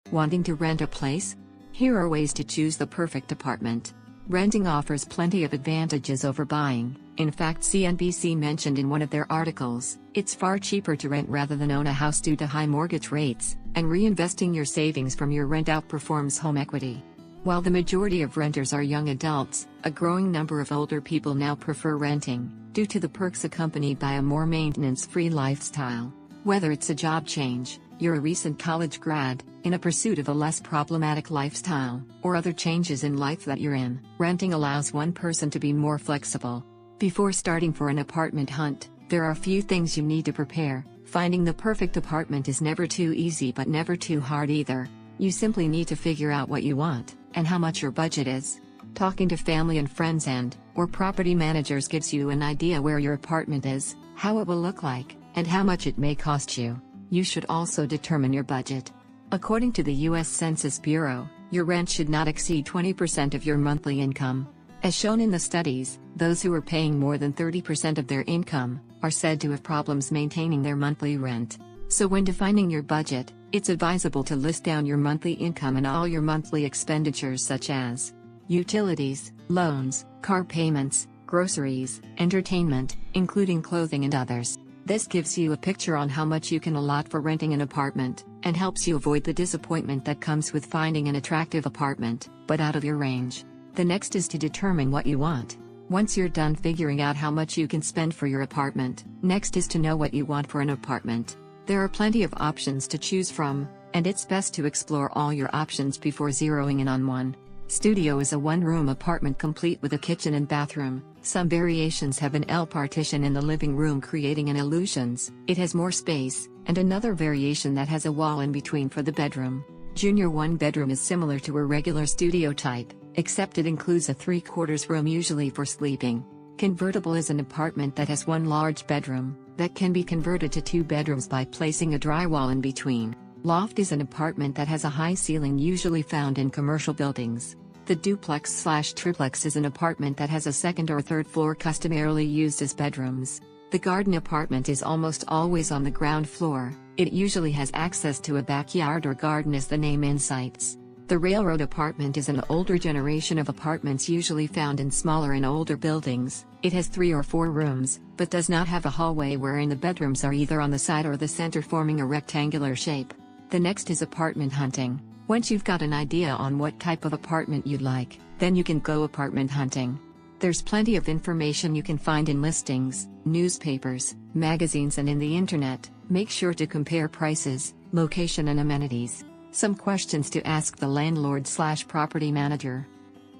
Wanting to rent a place? Here are ways to choose the perfect apartment. Renting offers plenty of advantages over buying. In fact, CNBC mentioned in one of their articles, it's far cheaper to rent rather than own a house due to high mortgage rates, and reinvesting your savings from your rent outperforms home equity. While the majority of renters are young adults, a growing number of older people now prefer renting, due to the perks accompanied by a more maintenance-free lifestyle. Whether it's a job change, you're a recent college grad, in a pursuit of a less problematic lifestyle, or other changes in life that you're in, renting allows one person to be more flexible. Before starting for an apartment hunt, there are a few things you need to prepare. Finding the perfect apartment is never too easy but never too hard either. You simply need to figure out what you want, and how much your budget is. Talking to family and friends or property managers gives you an idea where your apartment is, how it will look like, and how much it may cost you. You should also determine your budget. According to the U.S. Census Bureau, your rent should not exceed 20% of your monthly income. As shown in the studies, those who are paying more than 30% of their income are said to have problems maintaining their monthly rent. So when defining your budget, it's advisable to list down your monthly income and all your monthly expenditures such as utilities, loans, car payments, groceries, entertainment, including clothing and others. This gives you a picture on how much you can allot for renting an apartment, and helps you avoid the disappointment that comes with finding an attractive apartment, but out of your range. The next is to determine what you want. Once you're done figuring out how much you can spend for your apartment, next is to know what you want for an apartment. There are plenty of options to choose from, and it's best to explore all your options before zeroing in on one. Studio is a one-room apartment complete with a kitchen and bathroom. Some variations have an L partition in the living room creating an illusions it has more space, and another variation that has a wall in between for the bedroom. Junior one-bedroom is similar to a regular studio type, except it includes a 3/4 room usually for sleeping. Convertible is an apartment that has one large bedroom, that can be converted to 2 bedrooms by placing a drywall in between. Loft is an apartment that has a high ceiling usually found in commercial buildings. The duplex/triplex is an apartment that has a second or third floor customarily used as bedrooms. The garden apartment is almost always on the ground floor. It usually has access to a backyard or garden as the name incites. The railroad apartment is an older generation of apartments usually found in smaller and older buildings. It has 3 or 4 rooms, but does not have a hallway wherein the bedrooms are either on the side or the center forming a rectangular shape. The next is apartment hunting. Once you've got an idea on what type of apartment you'd like, then you can go apartment hunting. There's plenty of information you can find in listings, newspapers, magazines and in the internet. Make sure to compare prices, location and amenities. Some questions to ask the landlord/property manager.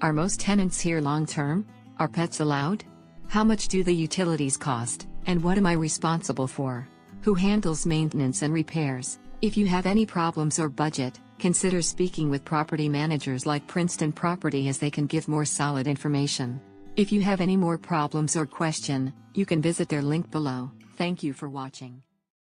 Are most tenants here long-term? Are pets allowed? How much do the utilities cost, and what am I responsible for? Who handles maintenance and repairs? If you have any problems or budget, consider speaking with property managers like Princeton Property as they can give more solid information. If you have any more problems or question, you can visit their link below. Thank you for watching.